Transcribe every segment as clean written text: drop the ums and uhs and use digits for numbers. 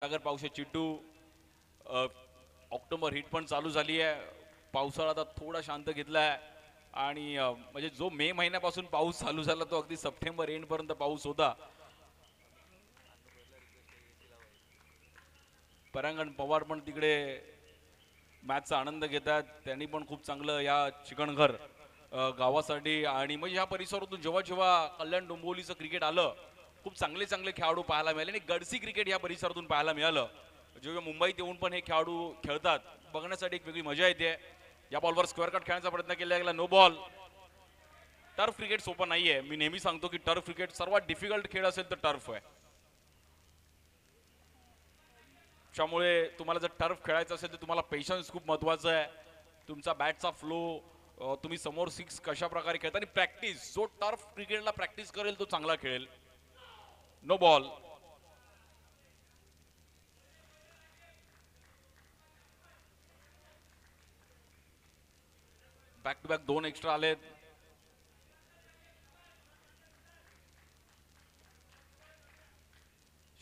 सागर Pawase Chittu October hit पण चालू झाली आहे. पावसाळा आता थोडा शांत घेतलाय आणि म्हणजे जो मे महिन्यापासून पाऊस चालू झाला तो अगदी सप्टेंबर एंड पर्यंत पाऊस होता. परांगण पवार पण तिकडे मॅचचा आनंद घेतात. त्यांनी पण खूप चांगलं या चिकणघर गावासाठी आणि म्हणजे ह्या परिसरातून जेव्हा जेव्हा कल्याण डोंबिवलीचं क्रिकेट आलं खूप चांगले चांगले खेळाडू पाहायला मिळाले आणि गडसी क्रिकेट या परिसरातून पाहायला मिळालं. जेव्हा मुंबईत येऊन पण हे खेळाडू खेळतात बघण्यासाठी एक वेगळी मजा येते. या बॉलवर स्क्वेअर कट खेळण्याचा प्रयत्न केला गेला, नो बॉल. टर्फ क्रिकेट सोपं नाहीये. मी नेहमी सांगतो की टर्फ क्रिकेट सर्वात डिफिकल्ट खेळ असेल तर टर्फ आहे. त्यामुळे तुम्हाला जर टर्फ खेळायचं असेल तर तुम्हाला पेशन्स खूप महत्वाचं आहे. तुमचा बॅटचा फ्लो, तुम्ही समोर सिक्स कशा प्रकारे खेळता आणि प्रॅक्टिस. जो टर्फ क्रिकेटला प्रॅक्टिस करेल तो चांगला खेळेल. No ball. Back to back दोन एक्स्ट्रा आलेत.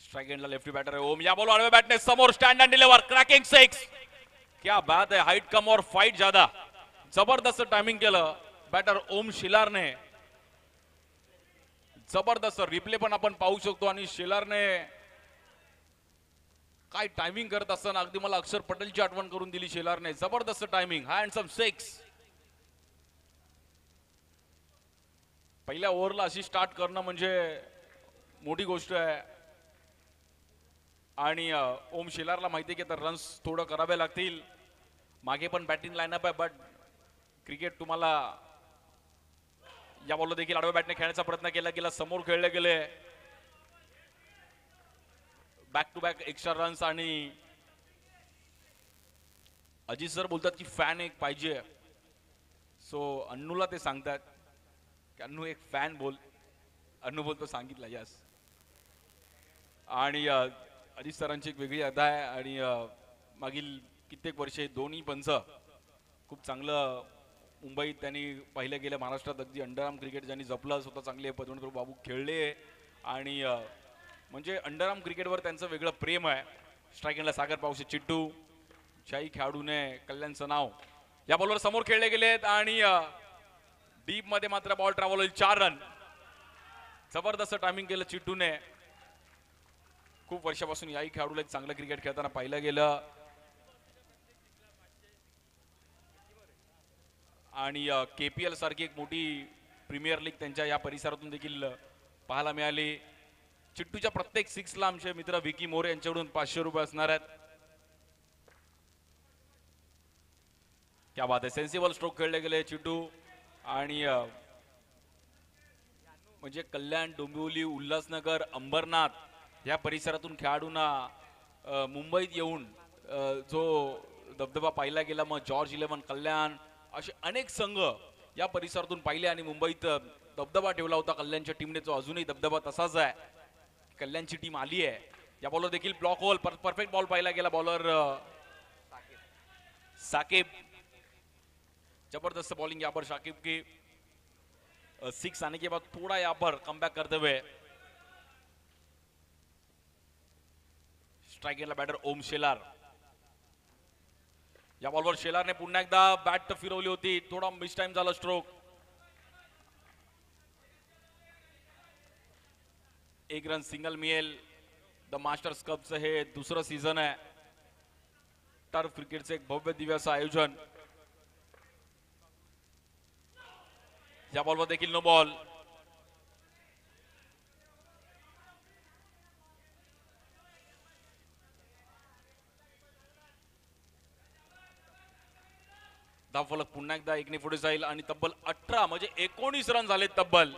स्ट्राइक एंडला लेफ्टी बॅटर आहे ओम. या बॉल आडव्या बॅटने समोर stand and deliver, cracking six. क्या बात है, हाइट कम और फाइट ज्यादा. जबरदस्त टायमिंग केलं बॅटर ओम शिलारने. जबरदस्त रिप्ले पण आपण पाहू शकतो आणि शिलारने काय टायमिंग करत असताना अगदी मला अक्षर पटेलची आठवण करून दिली शिलारने. जबरदस्त टायमिंग, हँडसम सिक्स. पहिल्या ओव्हरला अशी स्टार्ट करणं म्हणजे मोठी गोष्ट आहे आणि ओम शिलारला माहिती आहे की आता रन्स थोडं करावे लागतील. मागे पण बॅटिंग लाईनअप आहे बट क्रिकेट तुम्हाला या बॉलला देखील आडव्या बॅटने खेळण्याचा प्रयत्न केला गेला, समोर खेळले गेले. Back to back extra runs आणि अजित सर बोलतात की फॅन एक पाहिजे. सो अन्नूला ते सांगतात की अन्नू एक फॅन बोल. अन्नू बोलतो सांगितलं यस. आणि अजित सरांची एक वेगळी अदा आहे आणि मागील कित्येक वर्षे दोन्ही पंच खूप चांगलं मुंबईत त्यांनी पाहिलं गेलं. महाराष्ट्रात अगदी अंडरआर्म क्रिकेट ज्यांनी जपलं स्वतः चांगले पद्मनाभ बाबू खेळले आणि म्हणजे अंडरआर्म क्रिकेटवर त्यांचं वेगळं प्रेम आहे. स्ट्रायकिंगला सागर पावसे चिट्टू. शाही खेळाडूने कल्याणचं नाव. या बॉलवर समोर खेळले गेलेत आणि डीप मध्ये मात्र बॉल ट्रॅव्हल होईल. 4 रन. जबरदस्त टायमिंग केलं चिट्टूने. खूप वर्षापासून याही खेळाडूला एक चांगलं क्रिकेट खेळताना पाहिलं गेलं आणि केपीएल सारखी एक मोठी प्रीमियर लीग त्यांच्या या परिसरातून देखील पाहायला मिळाली. चिट्टूच्या प्रत्येक सिक्सला आमचे मित्र विकी मोरे यांच्याकडून 500 रुपये असणार आहेत. क्या बात आहे, सेन्सिबल स्ट्रोक खेळले गेले चिट्टू आणि म्हणजे कल्याण डोंबिवली उल्हासनगर अंबरनाथ या परिसरातून खेळाडूंना मुंबईत येऊन जो दबदबा पाहिला गेला. मग जॉर्ज 11 कल्याण असे अनेक संघ या परिसरातून पाहिले आणि मुंबईत दबदबा ठेवला होता कल्याणच्या टीमने. जो अजूनही दबदबा तसाच आहे. कल्याणची टीम आली आहे. या बॉलवर देखील ब्लॉक होल, परफेक्ट बॉल पाहिला गेला. बॉलर साकिब. जबरदस्त बॉलिंग यहाँ पर शाकिब की. 6 आने के बाद थोड़ा यहाँ पर कम बैक करते हुए स्ट्राइक बैटर ओम शेलार. या बॉलवर शेलारने पुन्हा एकदा बॅट फिरवली होती. थोडा मिस टाइम झाला स्ट्रोक. 1 रन सिंगल मिळेल. द मास्टर्स कपचं हे दुसरं सीझन आहे. टर्फ क्रिकेटचं एक भव्य दिव्य असं आयोजन. या बॉलवर देखील नो बॉल. धावफलक पुन्हा एकदा एकने पुढे जाईल आणि तब्बल 18 म्हणजे 19 रन झाले तब्बल.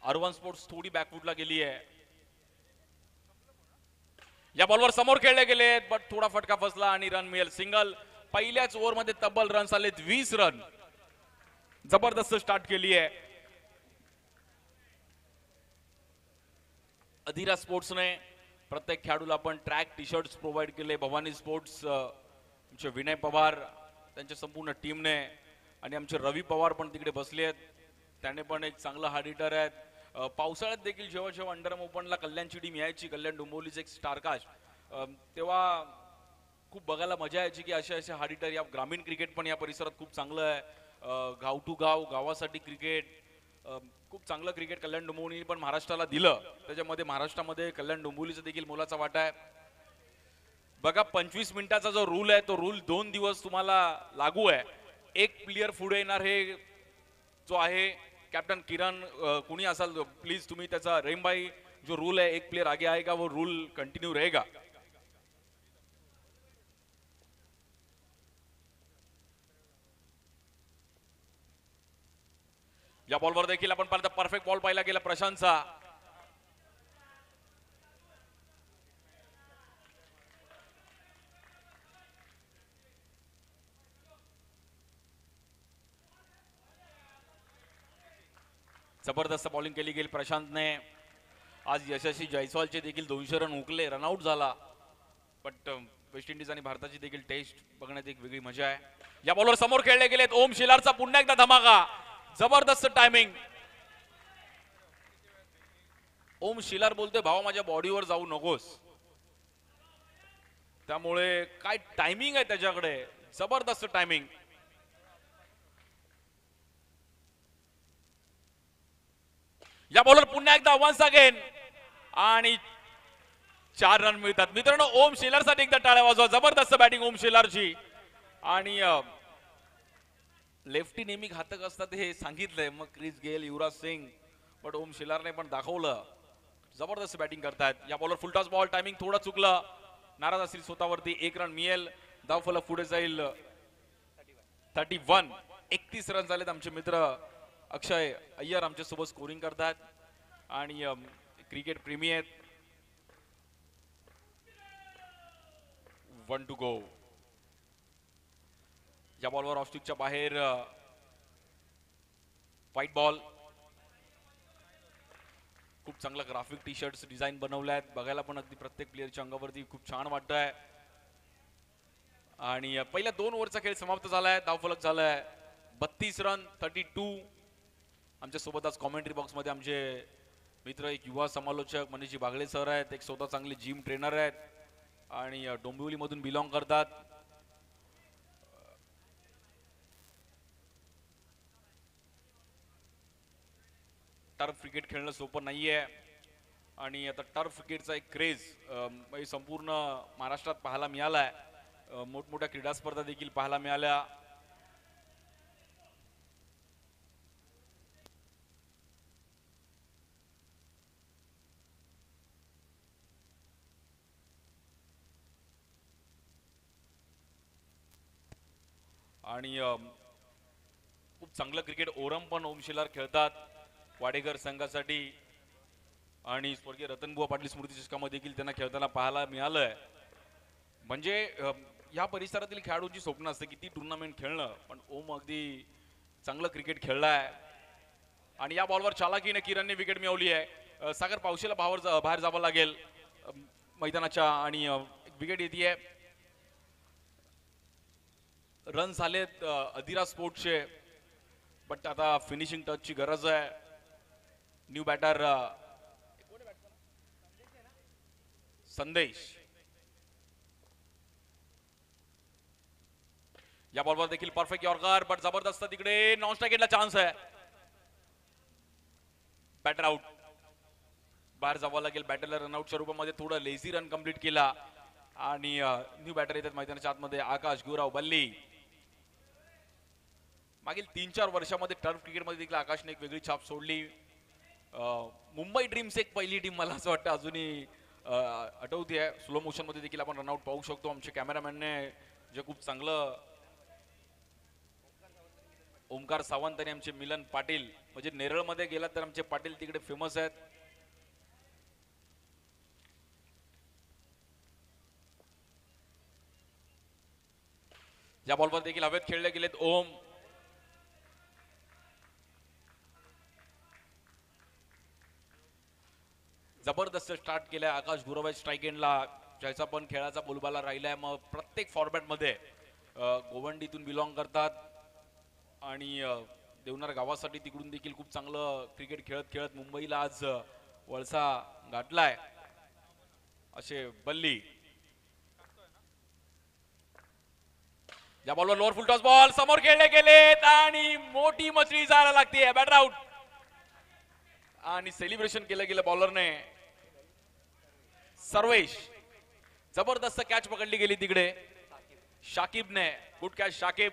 अर्बन स्पोर्ट्स थोडी बॅकफुटला गेली आहे. या बॉलवर समोर खेळले गेले बट थोडा फटका फसला आणि रन मिळेल. सिंगल. पहिल्याच ओव्हरमध्ये तब्बल रन आलेत 20 रन. जबरदस्त स्टार्ट केली आहे अधिरा स्पोर्ट्सने. प्रत्येक खेळाडूला आपण ट्रॅक टी शर्ट्स प्रोव्हाइड केले. भवानी स्पोर्ट्स आमचे विनय पवार त्यांच्या संपूर्ण टीमने आणि आमचे रवी पवार पण तिकडे बसले आहेत. त्याने पण एक चांगला हार्ड हिटर आहेत. पावसाळ्यात देखील जेव्हा जेव्हा अंडरआर्म ओपनला कल्याणची टीम यायची, कल्याण डोंबिवलीचे एक स्टारकास्ट, तेव्हा खूप बघायला मजा यायची की असे असे हार्ड या ग्रामीण क्रिकेट पण या परिसरात खूप चांगलं आहे. गाव टू गाव, गावासाठी क्रिकेट, खूप चांगलं क्रिकेट कल्याण डोंबिवली पण महाराष्ट्राला दिलं. त्याच्यामध्ये महाराष्ट्रामध्ये कल्याण डोंबिवलीचा देखील मोलाचा वाटा आहे. बघा 25 मिनिटाचा जो रूल आहे तो रूल 2 दिवस तुम्हाला लागू आहे. एक प्लेयर पुढे येणार हे जो आहे कॅप्टन किरण कुणी असाल प्लीज तुम्ही त्याचा रेमबाई जो रूल है एक प्लेयर आगे आएगा वो रूल कंटिन्यू रहेगा. या बॉलवर देखील आपण पाहिलं परफेक्ट बॉल पाहिला गेला प्रशांतचा. जबरदस्त बॉलिंग केली गेली प्रशांतने. आज यशस्वी जयस्वालचे देखील 200 रन हुकले, रनआउट झाला. बट वेस्ट इंडिज आणि भारताची देखील टेस्ट बघण्यात एक वेगळी मजा आहे. या बॉलवर समोर खेळले गेलेत ओम शिलारचा पुन्हा एकदा धमाका. जबरदस्त टायमिंग. ओम शिलार बोलतोय भावा माझ्या बॉडीवर जाऊ नकोस. त्यामुळे काय टायमिंग आहे त्याच्याकडे, जबरदस्त टायमिंग. या बॉलर पुन्हा एकदा वन्स अगेन आणि 4 रन मिळतात. मित्रांनो ओम शिलारसाठी एकदा टाळ्या वाजवा. जबरदस्त बॅटिंग ओम शिलारची. आणि लेफ्टी नेहमी घातक असतात हे सांगितलंय मग Chris Gayle, Yuvraj Singh, but ओम शिलारने पण दाखवलं जबरदस्त बॅटिंग करतायत. या बॉलर फुलटॉस बॉल, टायमिंग थोडं चुकलं. नाराज असतील स्वतःवरती. 1 रन मिळेल. धावफलक पुढे जाईल 31. 31 रन झालेत. आमचे मित्र अक्षय अय्यर आमच्या सोबत स्कोरिंग करतात आणि क्रिकेट प्रेमी आहेत. 1 टू गो. या बॉलवर ऑफस्टिकच्या बाहेर व्हाईट बॉल. खूप चांगला ग्राफिक टी शर्ट्स डिझाईन बनवले आहेत. बघायला पण अगदी प्रत्येक प्लेअरच्या अंगावरती खूप छान वाटत आहे. आणि पहिल्या 2 ओव्हरचा खेळ समाप्त झालाय. धावफलक झालाय 32 रन 32. आमच्या सोबत आज कॉमेंट्री बॉक्स मध्ये आमचे मित्र एक युवा समालोचक मनीषजी बागळे सर आहेत. एक स्वतः चांगले जिम ट्रेनर आहेत आणि डोंबिवली मधून बिलॉंग करतात. टर्फ क्रिकेट खेळणं सोपं नाहीये आणि आता टर्फ क्रिकेटचा एक क्रेज संपूर्ण महाराष्ट्रात पाहायला मिळालाय. मोठमोठ्या क्रीडा स्पर्धा देखील पाहायला मिळाल्या. आणि खूप चांगलं क्रिकेट ओरम पण ओम शिलार खेळतात वाडेकर संघासाठी आणि स्वर्गीय रतनबुवा पाटील स्मृती चषकामध्ये देखील त्यांना खेळताना पाहायला मिळालंय. म्हणजे या परिसरातील खेळाडूंची स्वप्न असते किती टुर्नामेंट खेळणं, पण ओम अगदी चांगलं क्रिकेट खेळलाय. आणि या बॉलवर चालाकीने किरणने विकेट मिळवली आहे. सागर पावशीला बाहेर जावं लागेल मैदानाच्या आणि विकेट येते. रन झालेत अधिरा स्पोर्ट्सचे, बट आता फिनिशिंग टचची गरज आहे. न्यू बॅटर संदेश. या बॉलवर देखील परफेक्ट यॉर्कर, बट जबरदस्त तिकडे नॉन स्ट्राइकला चान्स आहे. Batter out. बाहेर जावं लागेल बॅटरला रनआउटच्या रूपामध्ये. थोडं लेझी रन कंप्लीट केला आणि न्यू बॅटर येतात मैदानाच्या आतमध्ये आकाश गुराव बल्ली. मागील 3-4 वर्षामध्ये टर्फ क्रिकेटमध्ये देखील आकाशने एक वेगळी छाप सोडली. मुंबई ड्रीम्स एक पहिली टीम मला असं वाटतं अजूनही आठवते आहे. स्लो मोशन मध्ये देखील आपण रनआउट पाहू शकतो. आमचे कॅमेरामॅनने जे खूप चांगलं ओमकार सावंत आणि आमचे मिलन पाटील, म्हणजे नेरळमध्ये गेला तर आमचे पाटील तिकडे फेमस आहेत. या बॉलवर देखील हवेत खेळले गेलेत ओम. जबरदस्त स्टार्ट केलाय आकाश गुरव स्ट्राइक एंडला, ज्याचा पण खेळाचा बोलबाला राहिलाय. मग प्रत्येक फॉर्मॅट मध्ये गोवंडीतून बिलॉंग करतात आणि देवनार गावासाठी तिकडून देखील खूप चांगलं क्रिकेट खेळत खेळत मुंबईला आज वळसा गाठलाय. असे बल्ली या बॉलवर लोअर फुल टॉस बॉल समोर खेळले गेलेत आणि मोठी मछली जायला लागते. बॅटर आउट आणि सेलिब्रेशन केलं गेलं बॉलरने. सर्वेश जबरदस्त कॅच पकडली गेली तिकडे शाकिब ने. Good catch Shakib.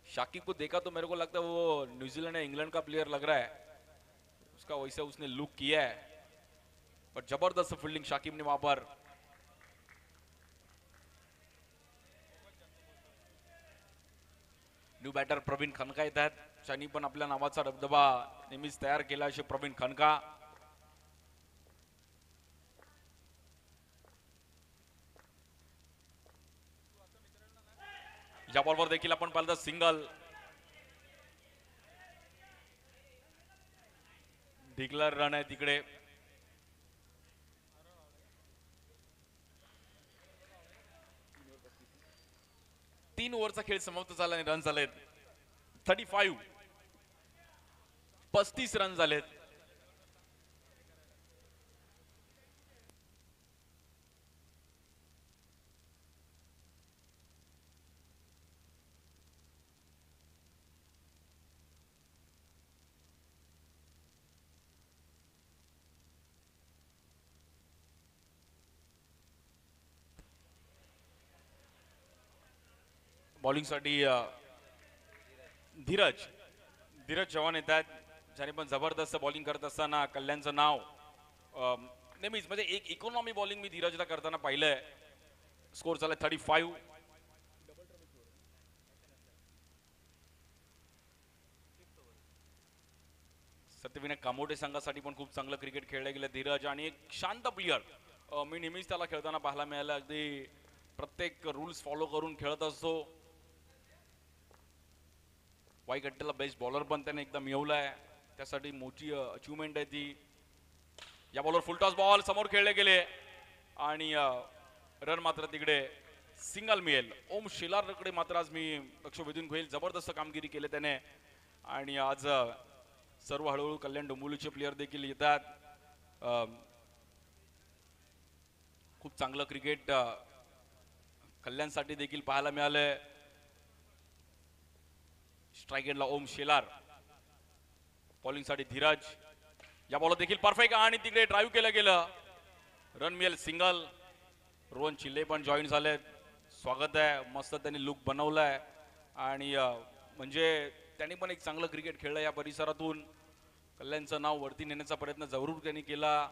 शाकिब को देखा तो मेरे को लगता है वो न्यूजीलैंड या इंग्लैंड का प्लेयर लग रहा है. उसका वैसे उसने लुक किया है बट जबरदस्त फील्डिंग शाकिब ने वहां पर. न्यू बॅटर प्रवीण खनका येतात. त्यांनी पण आपल्या नावाचा दबदबा नेहमीच तयार केला असे प्रवीण खनका. या बॉलवर देखील आपण पाहिलं सिंगल. डिक्लेअर रन आहे तिकडे. तीन ओव्हरचा खेळ समाप्त झाला आणि रन झालेत 35. 35 रन झालेत. बॉलिंग साठी धीरज चव्हाण येतात. ज्याने पण जबरदस्त बॉलिंग करत असताना कल्याणचं नाव नेहमीच म्हणजे एक इकॉनॉमी बॉलिंग मी धीरजला करताना पाहिलंय. स्कोर झाला 35. सत्यविनायक कामोटे संघासाठी पण खूप चांगलं क्रिकेट खेळलं गेलं धीरज आणि एक शांत प्लेयर. मी नेहमीच त्याला खेळताना पाहायला मिळालं. अगदी प्रत्येक रूल्स फॉलो करून खेळत असतो. वाईट अड्ड्याला बेस्ट बॉलर पण त्याने एकदा मिळवलाय. त्यासाठी मोठी अचिव्हमेंट आहे ती. या बॉलवर फुल टॉस बॉल समोर खेळले गेले आणि रन मात्र तिकडे सिंगल मिळेल. ओम शेलारकडे मात्र आज मी लक्ष वेधून घेईल. जबरदस्त कामगिरी केली त्याने आणि आज सर्व हळूहळू कल्याण डोंबिवलीचे प्लेयर देखील येतात. खूप चांगलं क्रिकेट कल्याणसाठी देखील पाहायला मिळालंय. स्ट्राइक एंडला ओम शेलार. बॉलिंग साठी धीरज. या बॉल देखील परफेक्ट आणि तिकडे ड्राईव्ह केलं गेलं. रन मिळेल सिंगल. रोहन चिल्ले पण जॉईन झालेत. स्वागत आहे. मस्त त्यांनी लुक बनवलाय आणि म्हणजे त्यांनी पण एक चांगलं क्रिकेट खेळलं या परिसरातून. कल्याणचं नाव वरती नेण्याचा प्रयत्न जरूर त्यांनी केला.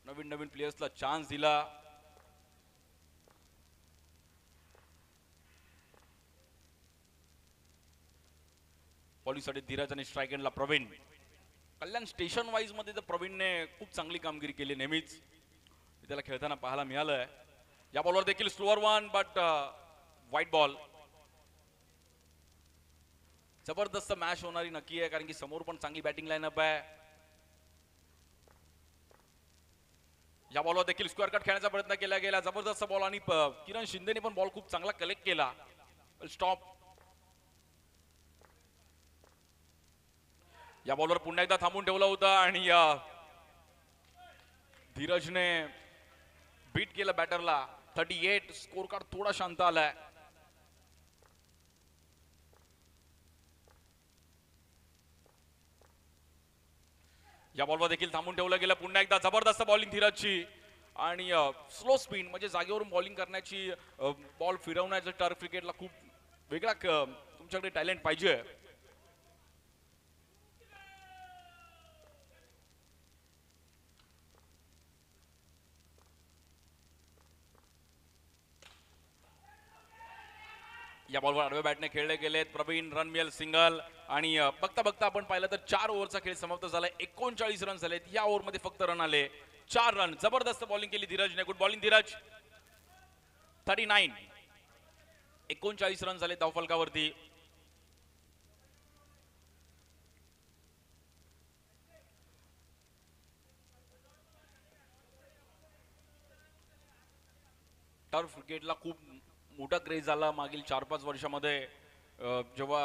नवीन नवीन प्लेयर्सला चान्स दिला. बॉलिंगसाठी धीरज आणि स्ट्राइक एंडला प्रवीण. कल्याण स्टेशन वाईज मध्ये तर प्रवीणने खूप चांगली कामगिरी केली नेहमीच. त्याला खेळताना पाहायला मिळालंय. या बॉलवर देखील slower one but white ball. जबरदस्त मॅच होणारी नक्की आहे कारण की समोर पण चांगली बॅटिंग लाईनअप आहे. या बॉलवर देखील स्क्वेअर कट खेळण्याचा प्रयत्न केला गेला. जबरदस्त बॉल आणि किरण शिंदेने पण बॉल खूप चांगला कलेक्ट केला. स्टॉप. या बॉलवर पुन्हा एकदा थांबून ठेवला होता आणि धीरजने बीट केलं बॅटरला. 38. स्कोर कार्ड थोडा शांत आलाय. या बॉलवर देखील थांबून ठेवलं गेलं. पुन्हा एकदा जबरदस्त बॉलिंग धीरजची आणि स्लो स्पिन म्हणजे जागेवरून बॉलिंग करण्याची बॉल फिरवण्याचं टर्फ क्रिकेटला खूप वेगळा तुमच्याकडे टॅलेंट पाहिजे. या बॉलवर आडव्या बॅटने खेळले गेलेत. प्रवीण. रन मिळेल सिंगल आणि बघता बघता आपण पाहिलं तर 4 ओव्हरचा खेळ समाप्त झालाय. 39 रन झालेत. या ओव्हरमध्ये फक्त रन आले 4 रन. जबरदस्त बॉलिंग केली धीरजने. Good bowling Dhiraj. 39. 39 रन झाले धावफलकावरती. टर्फ क्रिकेटला खूप मोठा क्रेज झाला मागील 4-5 वर्षामध्ये. जेव्हा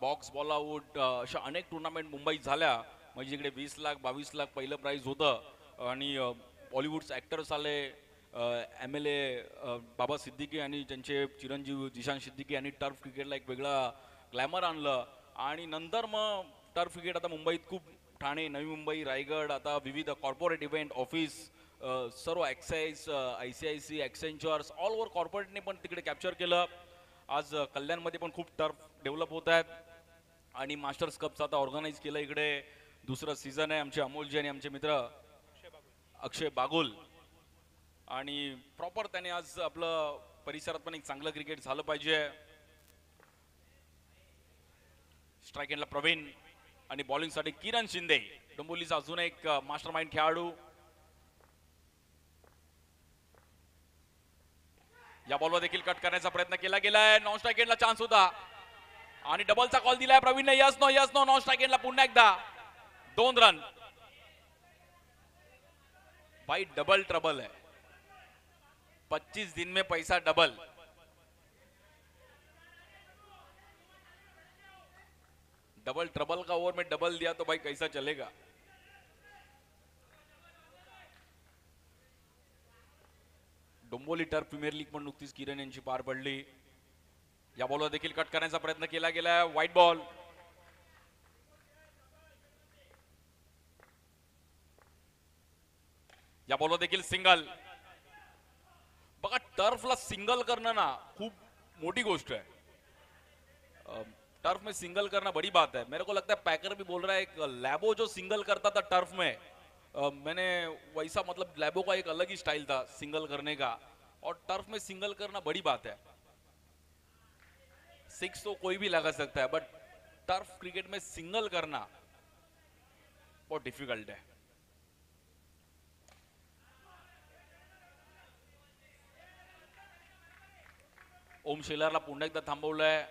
बॉक्स बॉल आउट अशा अनेक टुर्नामेंट मुंबईत झाल्या, म्हणजे इकडे 20 लाख 22 लाख पहिलं प्राईज होतं आणि बॉलिवूडचे ॲक्टर्स आले, MLA बाबा सिद्दीकी आणि त्यांचे चिरंजीव जिशान सिद्दीकी यांनी टर्फ क्रिकेटला एक वेगळा ग्लॅमर आणलं आणि नंतर मग टर्फ क्रिकेट आता मुंबईत खूप ठाणे, नवी मुंबई, रायगड, आता विविध कॉर्पोरेट इव्हेंट ऑफिस, सर्व एक्साईज, ICIC, ॲक्सेंचर्स ऑल ओव्हर कॉर्पोरेटने पण तिकडे कॅप्चर केलं. आज कल्याणमध्ये पण खूप टर्फ डेव्हलप होत आहेत आणि मास्टर्स कपचं आता ऑर्गनाईज केलं इकडे. दुसरं सीझन आहे. आमचे अमोलजी आणि आमचे मित्र अक्षय बागुल आणि प्रॉपर त्याने आज आपलं परिसरात पण एक चांगलं क्रिकेट झालं पाहिजे. स्ट्राईक एंडला प्रवीण आणि बॉलिंगसाठी किरण शिंदे, डोंबिवलीचा अजून एक मास्टर माइंड खेळाडू. या बॉलवर देखील कट करण्याचा प्रयत्न केला गेलाय. नॉन स्ट्राईक एंडला चान्स होता आणि डबलचा कॉल दिलाय प्रवीणने. यस नो नॉन स्ट्राईक एंडला पुन्हा एकदा 2 रन. भाई डबल ट्रबल है, 25 दिन में पैसा डबल. डबल ट्रबल का ओवर में डबल दिया तो भाई कैसा चलेगा. डोंबिवली टर्फ प्रीमियर लीग पण नुकतीच किरण यांची पार पडली. या बॉलवर देखील कट करण्याचा प्रयत्न केला गेला. White ball. या बॉलवर देखील सिंगल. बघा टर्फला सिंगल करणं ना खूप मोठी गोष्ट है. टर्फ में सिंगल करना बड़ी बात है. मेरे को लगता है पैकर भी बोल रहा है एक लैबो जो सिंगल करता था टर्फ में, मैंने वैसा मतलब लैबो का एक अलग ही स्टाइल था सिंगल करने का, और टर्फ में सिंगल करना बड़ी बात है. 6 तो कोई भी लगा सकता है, बट टर्फ क्रिकेट में सिंगल करना बहुत डिफिकल्ट है. ओम शेलारला पुन्हा एकदा थांबवलंय,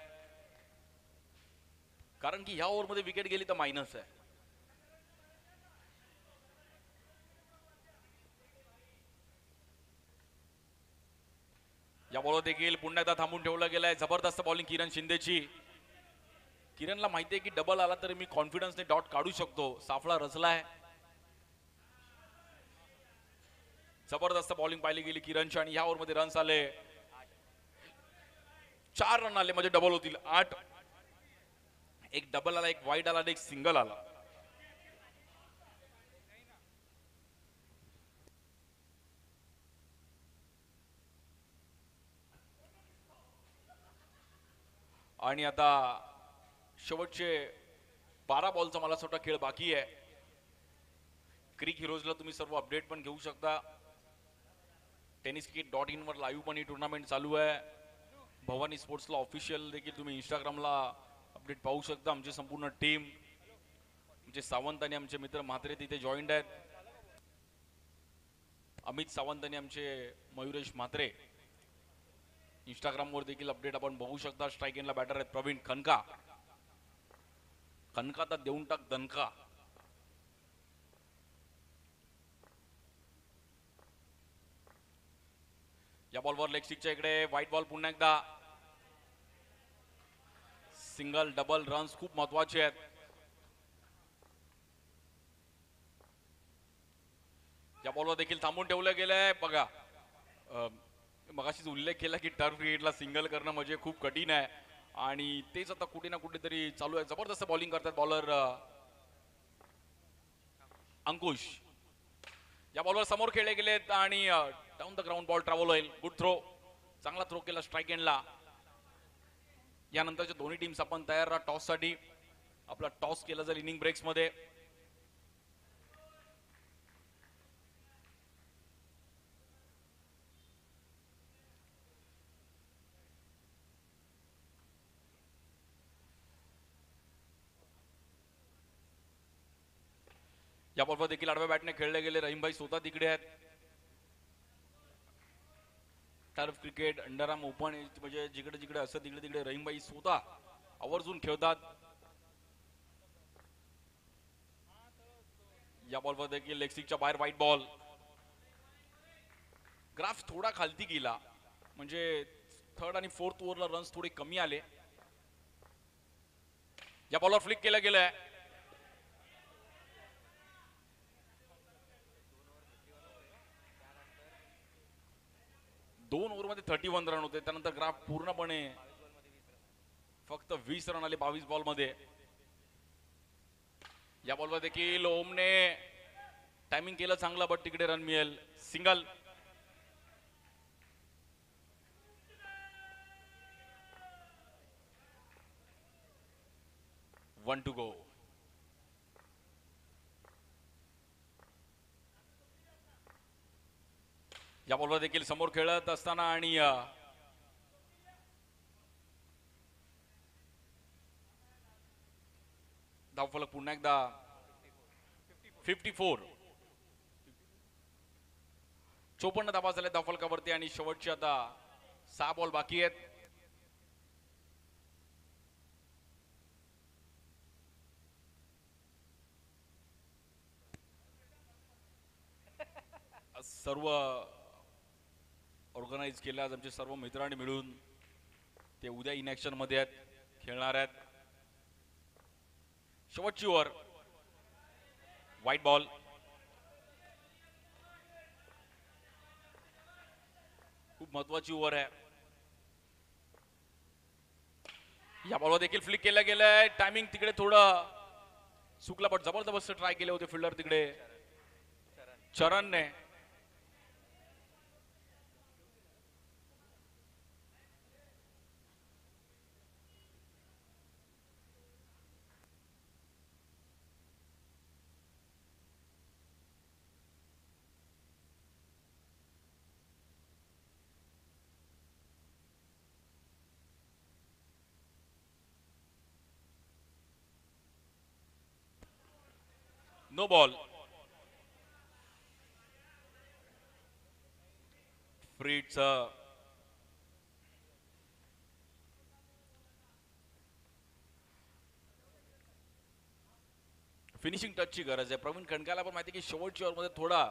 कारण की ह्या ओव्हरमध्ये विकेट गेली तर मायनस आहे. या बॉलवर देखील पुन्हा एकदा थांबून ठेवलं गेलंय. जबरदस्त बॉलिंग किरण शिंदेची. किरणला माहिती आहे की डबल आला तरी मी कॉन्फिडन्सने डॉट काढू शकतो. साफळा रचलाय. जबरदस्त बॉलिंग पाहिली गेली किरणची आणि ह्या ओव्हरमध्ये रन्स आले. 4 रन आले म्हणजे डबल होतील 8. एक डबल आला, एक वाईड आला आणि एक सिंगल आला. आणि आता शेवटचे 12 बॉलचा मला असं वाटतं खेळ बाकी आहे. क्रिक हिरोजला तुम्ही सर्व अपडेट पण घेऊ शकता. tenniscricket.in वर लाईव्ह पण ही टुर्नामेंट चालू आहे. भवानी स्पोर्ट्सला ऑफिशियल देखील तुम्ही इंस्टाग्रामला अपडेट पाहू शकता. आमची संपूर्ण टीम, आमचे सावंत आणि आमचे मित्र म्हात्रे तिथे जॉईंट आहेत. अमित सावंत आणि आमचे मयुरेश म्हात्रे. इंस्टाग्रामवर देखील अपडेट आपण बघू शकता. स्ट्राईक एंडला बॅटर आहेत प्रवीण खनका. खनका तर देऊन टाक दणका. या बॉलवर लेग स्टिकच्या इकडे व्हाईट बॉल. पुन्हा एकदा सिंगल डबल रन्स खूप महत्वाचे आहेत. या बॉलवर देखील थांबून ठेवलं गेलंय. बघा मगाशीच उल्लेख केला की टर्फ क्रिकेटला सिंगल करणं म्हणजे खूप कठीण आहे आणि तेच आता कुठे ना कुठेतरी चालू आहे. जबरदस्त बॉलिंग करतात बॉलर अंकुश. या बॉलवर समोर खेळले गेलेत आणि down the ground ball travel होईल. Good throw. चांगला थ्रो केला स्ट्राईक एंडला. यानंतरच्या दोन्ही टीम्स आपण तयार राहा टॉस साठी. आपला टॉस केला जाईल इनिंग ब्रेक्स मध्ये. या बॉलवर देखील आडव्या बॅटने खेळले गेले. रहीमभाई स्वतः तिकडे आहेत. टर्फ क्रिकेट अंडरआर्म ओपन म्हणजे जिकडे जिकडे असं तिकडे तिकडे रहीमभाई स्वतः आवर्जून खेळतात. या बॉलवर देखील लेग स्टिकच्या बाहेर व्हाईट बॉल. ग्राफ थोडा खालती गेला म्हणजे थर्ड आणि फोर्थ ओव्हरला रन्स थोडे कमी आले. या बॉलवर फ्लिक केलं गेलंय. दोन ओव्हरमध्ये 31 रन होते. त्यानंतर ग्राफ पूर्णपणे फक्त 20 रन आले 22 बॉल मध्ये. या बॉलवर देखील ओमने टायमिंग केलं चांगलं, बट तिकडे रन मिळेल. सिंगल. One to go. या बॉलवर देखील समोर खेळत असताना आणि धावफलक पुन्हा एकदा 54. 54 धावा झाल्या धावफलकावरती आणि शेवटची आता 6 बॉल बाकी आहेत. सर्व ऑर्गनाइज केलं आज आमचे सर्व मित्रांनी मिळून. ते उद्या इन ऍक्शन मध्ये आहेत, खेळणार आहेत. शेवटची ओव्हर. White ball. खूप महत्वाची ओव्हर आहे. या बॉलवर देखील फ्लिक केलं गेलंय. टायमिंग तिकडे थोडं चुकला, पण जबरदस्त ट्राय केले होते फिल्डर तिकडे चरणने. No ball. फ्रीच फिनिशिंग टचची गरज आहे. प्रवीण खंडकाला पण माहिती की शेवटच्या ओव्हरमध्ये थोडा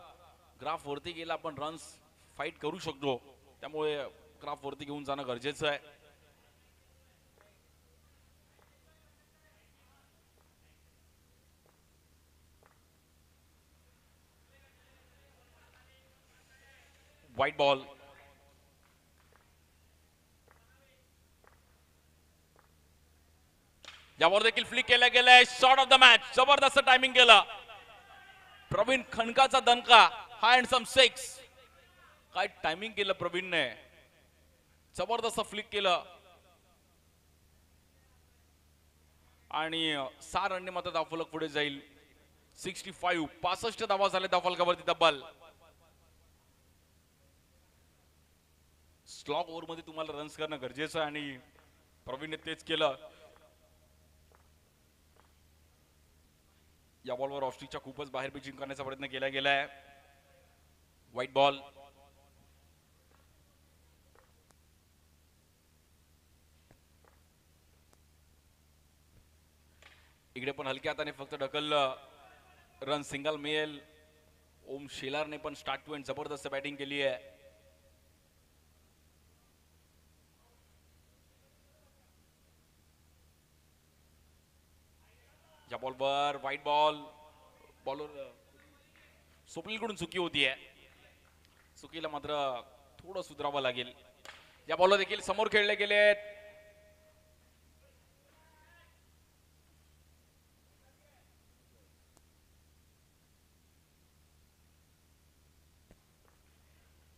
ग्राफ वरती गेला, आपण रन्स फाईट करू शकतो. त्यामुळे ग्राफ वरती घेऊन जाणं गरजेचं आहे. White ball. यावर देखील फ्लिक केला गेलाय. Shot of the match. जबरदस्त टायमिंग केलं प्रवीण खंडकाचा. दणका हँडसम 6. काय टायमिंग केलं प्रवीणने. जबरदस्त फ्लिक केलं आणि 6 रनने मात्र धावफलक पुढे जाईल. 65. 65 धावा झाले धावफलकावरती तब्बल. स्लॉग ओव्हर मध्ये तुम्हाला रन्स करणं गरजेचं आहे आणि प्रवीणने तेच केलं. या बॉलवर ऑस्ट्रेलियाच्या खूपच बाहेर पिचिंग करण्याचा प्रयत्न केला गेलाय. White ball. इकडे पण हलक्या हाताने फक्त ढकललं. रन सिंगल मिळेल. ओम शेलारने पण स्टार्ट टू एंड जबरदस्त बॅटिंग केली आहे. या बॉलवर व्हाईट बॉल. बॉलर स्वप्नीलकडून चुकी होतीये. चुकीला मात्र थोडं सुधारावं लागेल. या बॉलवर देखील समोर खेळले गेलेत.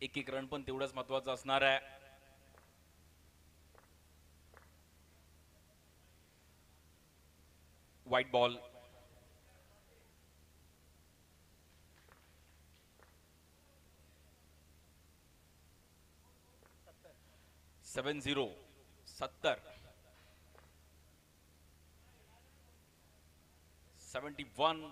एक एक रन पण तेवढंच महत्वाचं असणार आहे. White ball. सेवन 0. 70. 71.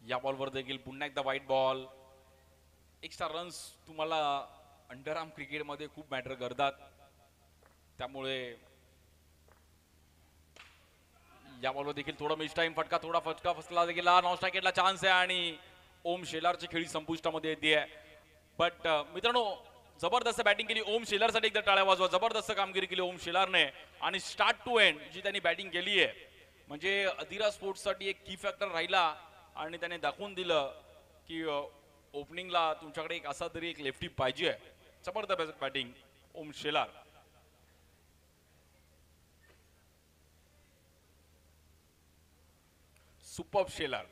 या बॉलवर देखील पुन्हा एकदा व्हाईट बॉल. एक्स्ट्रा रन्स तुम्हाला अंडरआर्म क्रिकेटमध्ये खूप मॅटर करतात. त्यामुळे या बॉलवर देखील थोडा मिस टाइम. फटका थोडा फटका फसला गेला. नॉन स्ट्रायकेटला चान्स आहे आणि ओम शेलारची खेळी संपुष्टामध्ये येते. बट मित्रांनो, जबरदस्त बॅटिंग केली ओम शेलारसाठी, एकदा टाळ्या वाजवा. जबरदस्त कामगिरी केली ओम शेलारने आणि स्टार्ट टू एंड जी त्यांनी बॅटिंग केली आहे म्हणजे अधीरा स्पोर्ट्ससाठी एक की फॅक्टर राहिला आणि त्याने दाखवून दिलं की ओपनिंगला तुमच्याकडे एक असा तरी एक लेफ्टी पाहिजे. जबरदस्त batting Om Shelar. Super Shelar.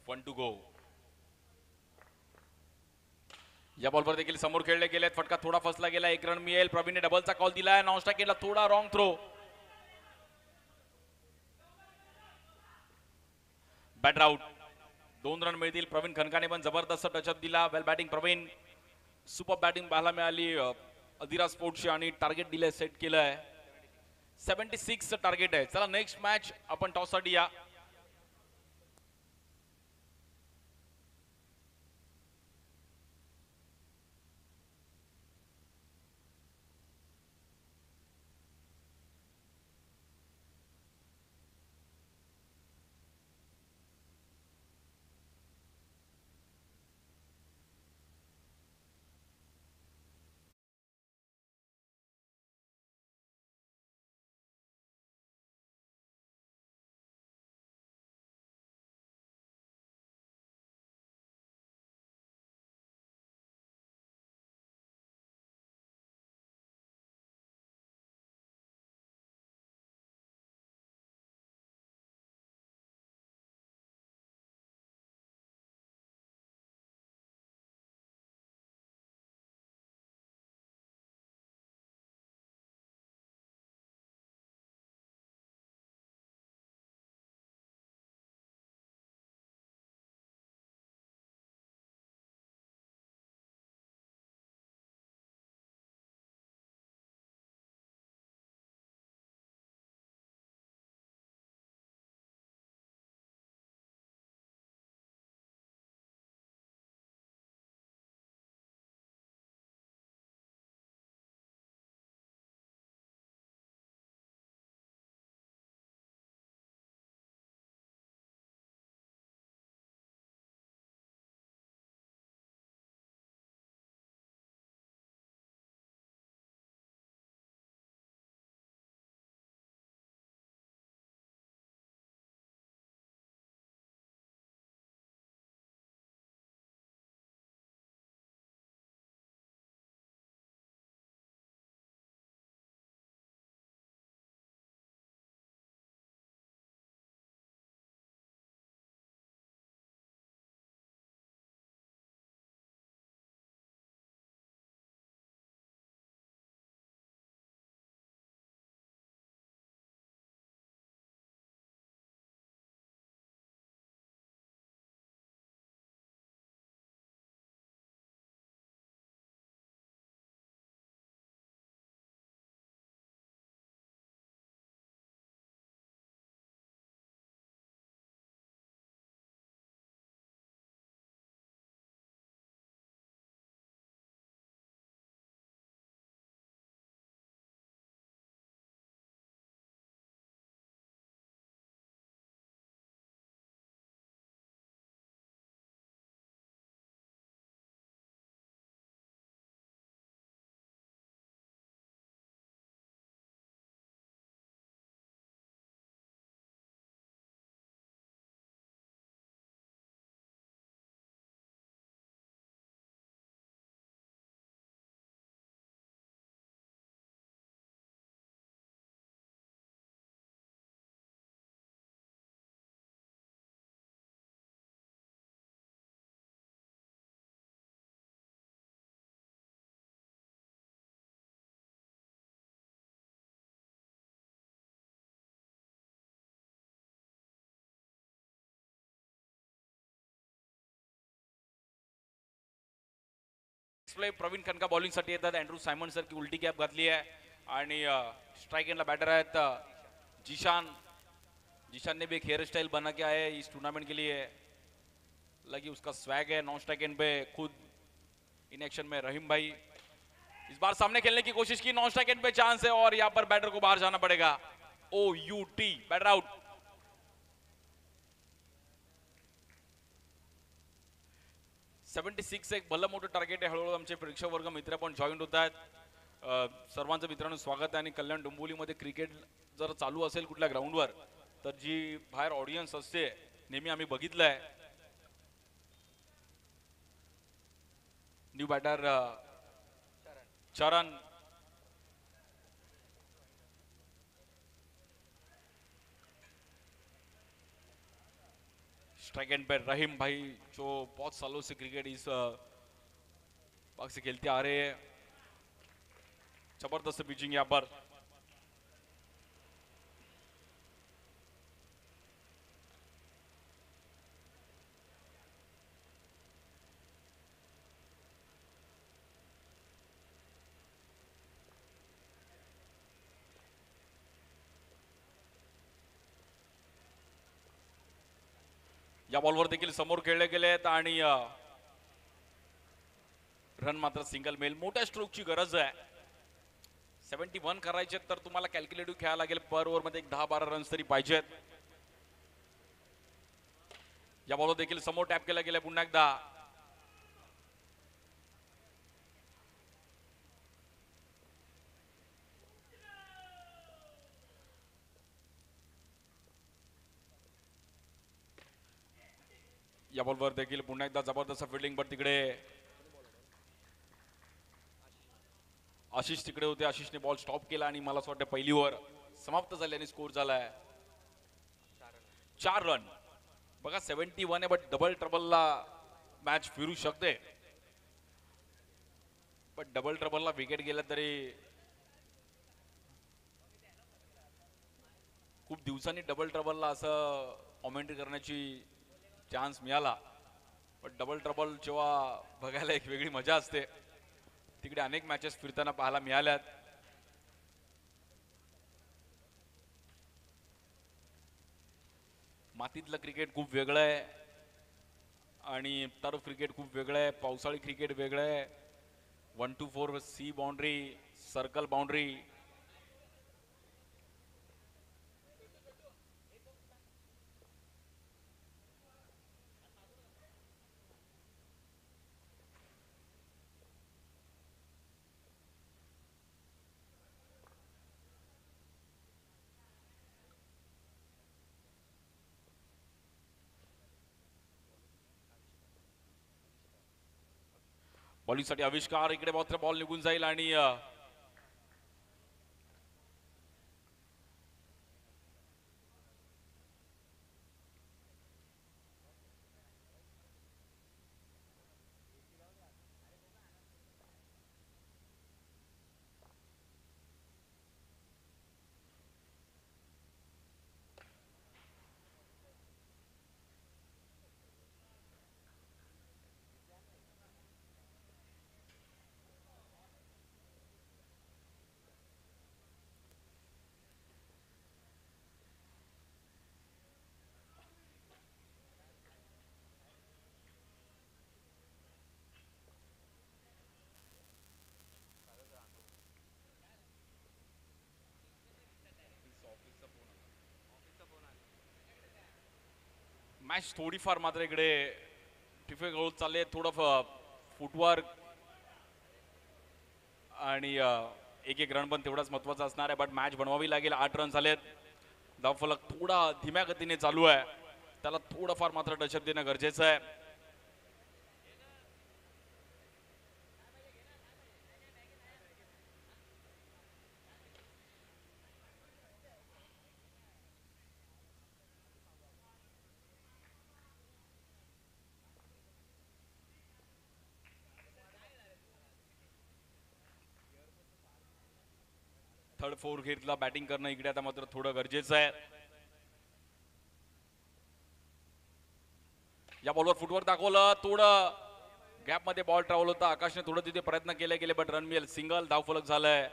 One to go. या बॉलवर देखील समोर खेळले गेलेत. फटका थोडा फसला गेला. एक रन मिळेल. प्रवीणने डबलचा कॉल दिलाय. नॉनस्ट्राइक थोडा wrong throw. Batter out. 2 run मिळतील. प्रवीण खनकाने पण जबरदस्त टचअप दिला. Well batting Pravin. Super batting पाहायला मिळाली अधीरा स्पोर्ट्सची आणि टार्गेट दिलंय, सेट केलंय. 76 टार्गेट आहे. चला नेक्स्ट मॅच आपण टॉस साठी या. प्ले प्रवीण खनका बॉलिंग साठी येतात. अँड्रू सायमन सर की उलटी कॅप घातली आहे आणि स्ट्राइक एंडला बैटर आहेत जीशान. जीशान ने भी एक हेयर स्टाइल बना के आया है इस टूर्नामेंट के लिए. लगी उसका स्वैग है. नॉन स्ट्राइक एंड पे खुद इन एक्शन में रहीम भाई इस बार सामने खेलने की कोशिश की. नॉन स्ट्राइक एंड पे चांस है और यहाँ पर बैटर को बाहर जाना पड़ेगा. OUT batter out. $76 एक भलं मोठं टार्गेट आहे. हळूहळू आमचे प्रेक्षक वर्ग मित्र पण जॉईन होत आहेत. सर्वांचं मित्रांनो स्वागत आहे. आणि कल्याण डोंबिवलीमध्ये क्रिकेट जर चालू असेल कुठल्या ग्राउंडवर तर जी बाहेर ऑडियन्स असते नेहमी आम्ही बघितलंय. न्यू बॅटर चरण स्ट्राइक एंड पे रहीम भाई जो बहुत सालों से क्रिकेट इस पाक से खेलते आ रहे हैं. जबरदस्त पिचिंग यहाँ पर. या बॉलवर देखील समोर खेळले गेलेत आणि रन मात्र सिंगल मेल. मोठ्या स्ट्रोकची गरज आहे. 71 करायचे तर तुम्हाला कॅल्क्युलेटिव्ह खेळायला लागेल. पर ओव्हर मध्ये 10-12 रन्स तरी पाहिजेत. या बॉलवर देखील समोर टॅप केला गेला पुन्हा एकदा. या बॉलवर देखील पुन्हा एकदा जबरदस्त फिल्डिंग. पण तिकडे आशिष तिकडे होते. आशिषने बॉल स्टॉप केला आणि मला असं वाटतं पहिली ओव्हर समाप्त झाली आणि स्कोर झालाय 4 रन. बघा 71 आहे बट डबल ट्रबलला मॅच फिरू शकते. पण डबल ट्रबलला विकेट गेला तरी खूप दिवसांनी डबल ट्रबलला असं कॉमेंट्री करण्याची चान्स मिळाला. पण डबल ट्रबल जेव्हा बघायला एक वेगळी मजा असते. तिकडे अनेक मॅचेस फिरताना पाहायला मिळाल्यात. मातीतलं क्रिकेट खूप वेगळं आहे आणि टर्फ क्रिकेट खूप वेगळं आहे. पावसाळी क्रिकेट वेगळं आहे. 1 to 4 सी बाउंड्री, सर्कल बाउंड्री. बॉलिंगसाठी आविष्कार. इकडे मात्र बॉल निघून जाईल आणि मॅच थोडीफार मात्र इकडे डिफिकल्ट होत चालले. थोडं फुटवर्क आणि एक एक रन पण तेवढाच महत्वाचा असणार आहे. बट मॅच बनवावी लागेल. 8 रन झालेत. धावफलक थोडा धीम्या गतीने चालू आहे. त्याला थोडंफार मात्र टचअप देणं गरजेचं आहे. थर्ड फोर घेतला बॅटिंग करणं इकडे आता मात्र थोडं गरजेचं आहे. या बॉलवर फुटवर दाखवलं. थोडं गॅप मध्ये बॉल ट्रॅव्हल होता. आकाशने थोडं तिथे प्रयत्न केले गेले बट रन मिळेल. सिंगल धावफलक झालंय.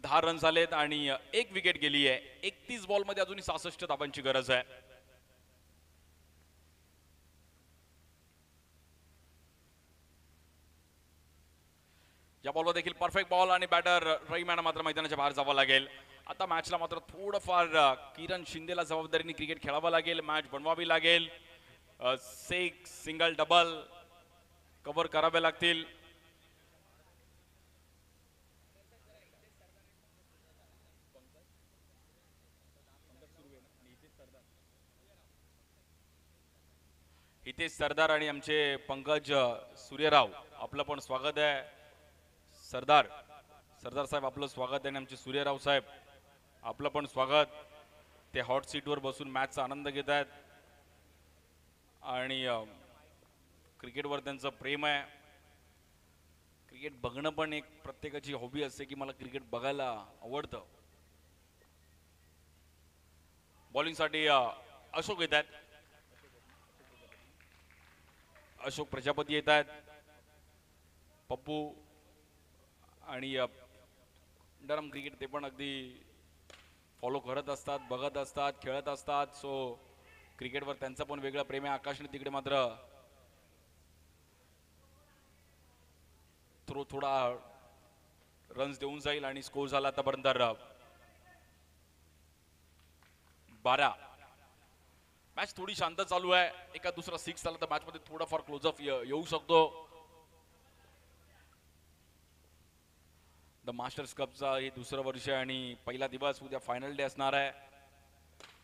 10 रन झालेत आणि एक विकेट गेली आहे. 31 बॉल मध्ये अजूनही 66 धावांची गरज आहे. या बॉलवर देखील परफेक्ट बॉल आणि बॅटर रहीम मात्र मैदानाच्या बाहेर जावं लागेल. आता मॅचला मात्र थोडंफार किरण शिंदेला जबाबदारीने क्रिकेट खेळावं लागेल, मॅच बनवावी लागेल. सिंगल डबल कव्हर करावे लागतील. हितेश सरदार आणि आमचे पंकज सूर्यराव आपलं पण स्वागत आहे. सरदार साहेब आपलं स्वागत आहे आणि आमचे सूर्यराव साहेब आपलं पण स्वागत. ते हॉट सीटवर बसून मॅचचा आनंद घेत आहेत आणि क्रिकेटवर त्यांचं प्रेम आहे. क्रिकेट बघणं पण एक प्रत्येकाची हॉबी असते की मला क्रिकेट बघायला आवडतं. बॉलिंगसाठी अशोक येत आहेत. अशोक प्रजापती येत आहेत. पप्पू आणि अंडरआर्म क्रिकेट ते पण अगदी फॉलो करत असतात, बघत असतात, खेळत असतात. सो क्रिकेटवर त्यांचं पण वेगळं प्रेम आहे. आकाशने तिकडे मात्र थोडा रन्स देऊन जाईल आणि स्कोर झाला आतापर्यंत 12. मॅच थोडी शांत चालू आहे. एका दुसरा सिक्स झाला तर मॅच मध्ये थोडाफार क्लोजअप येऊ शकतो. द मास्टर्स कपचा हे दुसरं वर्ष आणि पहिला दिवस, उद्या फायनल डे असणार आहे.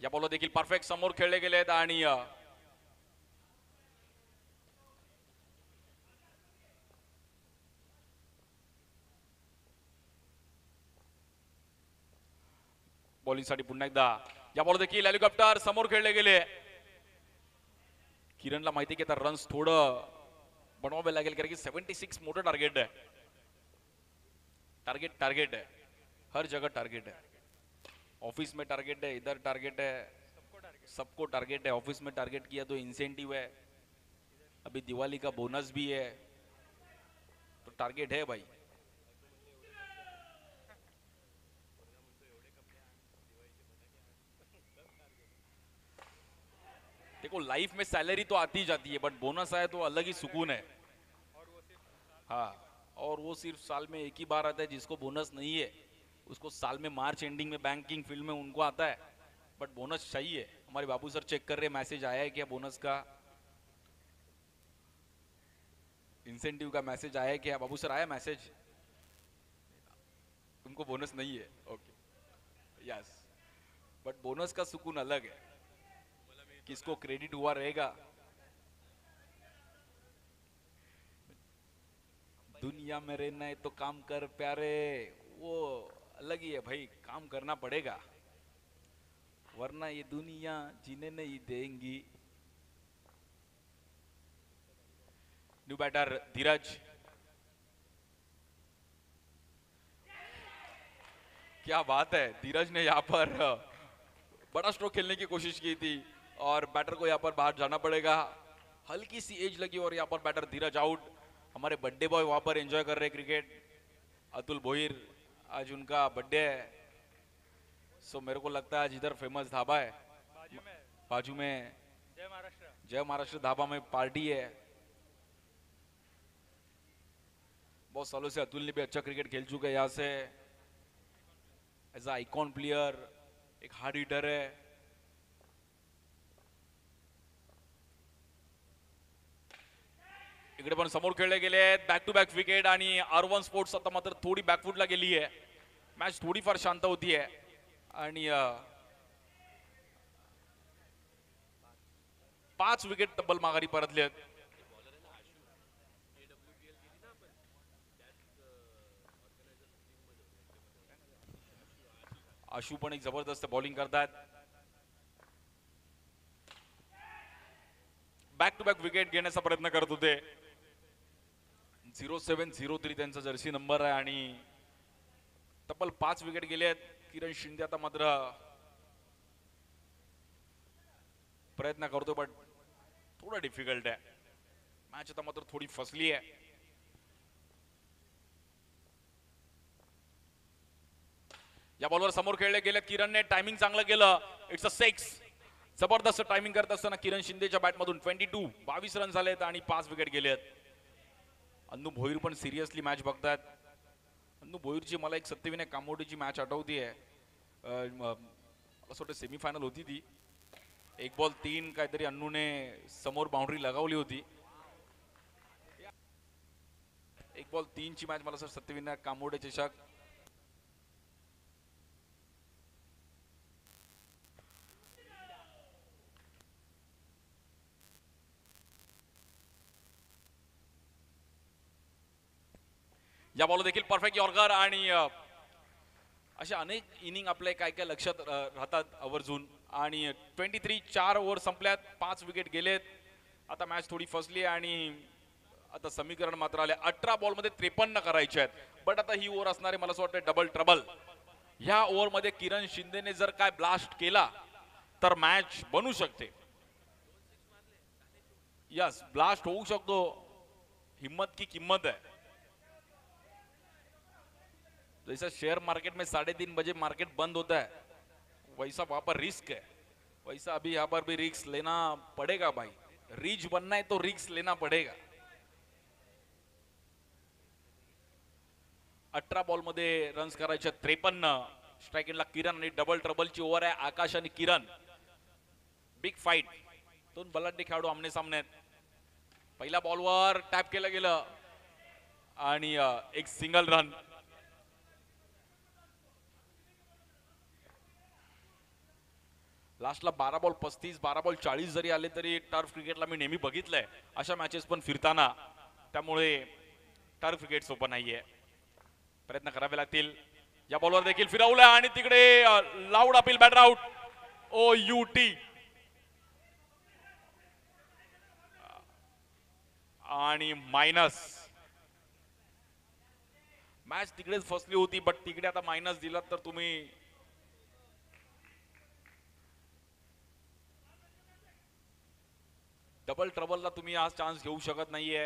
या बॉल देखील परफेक्ट समोर खेळले गेलेत आणि बॉलिंगसाठी पुन्हा एकदा या बॉल देखील हेलिकॉप्टर समोर खेळले गेले. किरणला माहिती की आता रन्स थोडं बनवावे लागेल कारण की 76 मोठं टार्गेट आहे. टारगेट है, हर जगह टारगेट है. ऑफिस में टारगेट है, इधर टारगेट है, सबको टारगेट है. ऑफिस में टारगेट किया तो इंसेंटिव है, अभी दिवाली का बोनस भी है, तो टारगेट है भाई. देखो लाइफ में सैलरी तो आती जाती है बट बोनस आए तो अलग ही सुकून है. हाँ, और वो सिर्फ साल में एक ही बार आता है. जिसको बोनस नहीं है उसको साल में मार्च एंडिंग में बैंकिंग फील्ड में उनको आता है. बट बोनस चाहिए. हमारे बाबू सर चेक कर रहे, मैसेज आया है क्या बोनस का, इंसेंटिव का मैसेज आया है क्या? बाबू सर आया मैसेज? उनको बोनस नहीं है. Okay, yes. बट बोनस का सुकून अलग है. किसको क्रेडिट हुआ रहेगा. दुनिया में रहना है तो काम कर प्यारे, वो अलग ही है भाई. काम करना पड़ेगा वरना ये दुनिया जीने नहीं देंगी. न्यू बैटर धीरज, क्या बात है. धीरज ने यहाँ पर बड़ा स्ट्रोक खेलने की कोशिश की थी और बैटर को यहाँ पर बाहर जाना पड़ेगा. हल्की सी एज लगी और यहाँ पर बैटर धीरज आउट. हमारे बर्थडे बॉय वहां पर एंजॉय कर रहे क्रिकेट. अतुल भोईर, आज उनका बर्थडे है. सो मेरे को लगता है आज इधर फेमस ढाबा है बाजू में जय महाराष्ट्र ढाबा में पार्टी है. बहुत सालों से अतुल ने भी अच्छा क्रिकेट खेल चुके हैं यहाँ से. एज अ आइकॉन प्लेयर, एक हार्ड हिटर है. इकडे पण समोर खेळले गेले. बॅक टू बॅक विकेट आणि R1 स्पोर्ट्स आता मात्र थोडी बॅकफुटला गेली आहे. मॅच थोडीफार शांत होती आहे आणि 5 विकेट तब्बल माघारी परतले आहेत. आशू पण एक जबरदस्त बॉलिंग करतात. बॅक टू बॅक विकेट घेण्याचा प्रयत्न करत होते. 0703 त्यांचा जर्सी नंबर आहे आणि तब्बल 5 विकेट गेले आहेत. किरण शिंदे आता मात्र प्रयत्न करतो बट थोडा डिफिकल्ट आहे. मॅच आता मात्र थोडी फसली आहे. या बॉलवर समोर खेळले गेले. किरणने टायमिंग चांगलं केलं. It's a 6. जबरदस्त टायमिंग करत असताना किरण शिंदेच्या बॅटमधून 22 रन झालेत आणि 5 विकेट गेलेत. अन्नू भोईर पण सिरियसली मॅच बघतात. अन्नू भोईरची मला एक सत्यविनायक कामोडीची मॅच आठवतीये. असं वाटतं सेमीफायनल होती ती. 1 बॉल 3 काहीतरी अन्नूने समोर बाउंड्री लगावली होती. 1 बॉल 3 ची मॅच मला सर सत्यविनायक कामोडे चषक. या बॉल देखील परफेक्ट यॉर्कर आणि अशा अनेक इनिंग आपले काय काय लक्षात राहतात आवर्जून. आणि 23 4 ओव्हर संपल्यात, 5 विकेट गेलेत. आता मॅच थोडी फसली आणि आता समीकरण मात्र आले. 18 बॉलमध्ये 53 करायचे आहेत. बट आता ही ओव्हर असणारे मला असं वाटतं डबल ट्रबल. ह्या ओव्हरमध्ये किरण शिंदेने जर काय ब्लास्ट केला तर मॅच बनू शकते. यस, ब्लास्ट होऊ शकतो. हिम्मत की किंमत है. जैसा शेयर मार्केट में 3:30 बजे मार्केट बंद होता है, वैसा वहां पर रिस्क है. वैसा अभी यहाँ पर भी रिस्क लेना पड़ेगा भाई. रिच बनना है तो रिस्क लेना पड़ेगा. 18 बॉल मध्ये रन्स करायचे 53. स्ट्राइक एंडला किरण आणि डबल ट्रबलची ओव्हर आहे. आकाश आणि किरण, बिग फाईट. दोन बलाढ्य खेळाडू आमने सामने आहेत. पहिल्या बॉलवर टॅप केलं गेलं आणि एक सिंगल रन. लास्टला 12 बॉल 35, 12 बॉल 40 जरी आले तरी टर्फ क्रिकेटला मी नेहमी बघितलंय अशा मॅचेस पण फिरताना. त्यामुळे टर्फ क्रिकेट सोपं नाहीये. प्रयत्न करावे लागतील. या बॉलवर देखील फिरवलं आणि तिकडे loud appeal, batter out. OUT आणि मायनस. मॅच तिकडेच फसली होती, बट तिकडे आता मायनस दिला तर तुम्ही डबल ट्रबलला तुम्ही आज चान्स घेऊ शकत नाहीये.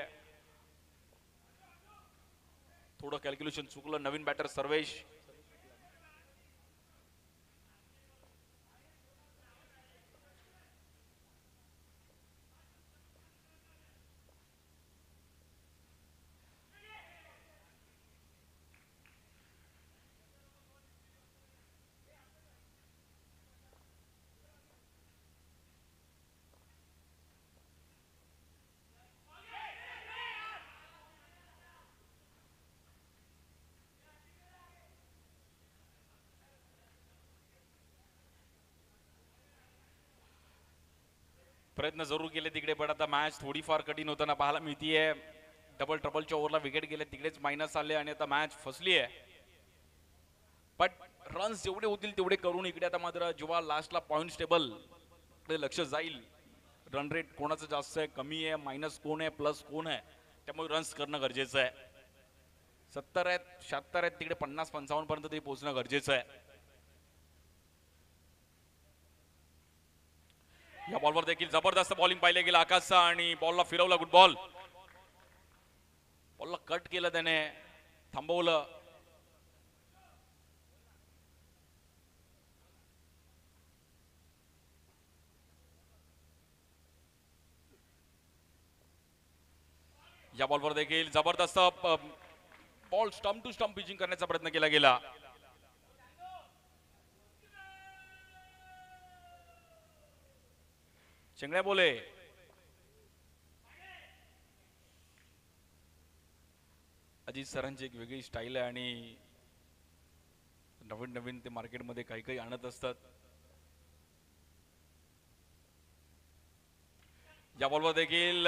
थोडं कॅल्क्युलेशन चुकलं. नवीन बॅटर सर्वेश. प्रयत्न जरूर केले तिकडे, पण आता मॅच थोडीफार कठीण होताना पाहायला मिळतीये. डबल ट्रबलच्या ओव्हरला विकेट गेले, तिकडेच मायनस आले आणि आता मॅच फसली आहे. बट रन्स जेवढे होतील तेवढे करून इकडे आता मात्र जेव्हा लास्टला पॉइंट्स टेबल लक्ष जाईल, रन रेट कोणाचं जास्त आहे, कमी आहे, मायनस कोण आहे, प्लस कोण आहे, त्यामुळे रन्स करणं गरजेचं आहे. 70 आहेत, 76 आहेत, तिकडे 50-55 पर्यंत तरी पोहोचणं गरजेचं आहे. या बॉलवर देखील जबरदस्त बॉलिंग पाहिले गेलं आकाशचा आणि बॉलला फिरवला. Good ball. बॉलला कट केलं त्याने, थांबवलं. या बॉलवर देखील जबरदस्त ball stump to stump pitching करण्याचा प्रयत्न केला गेला. चिंगड्या बोले. अजित सरांची एक वेगळी स्टाईल आहे आणि नवीन नवीन ते मार्केटमध्ये काही काही आणत असतात. या बॉलवर देखील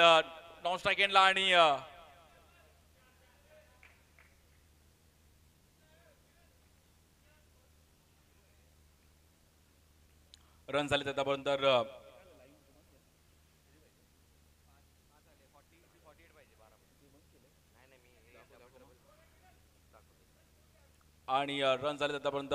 नॉन स्ट्राइक एंडला आणि रन झाले त्यापर्यंत आणि रन झाले त्यापर्यंत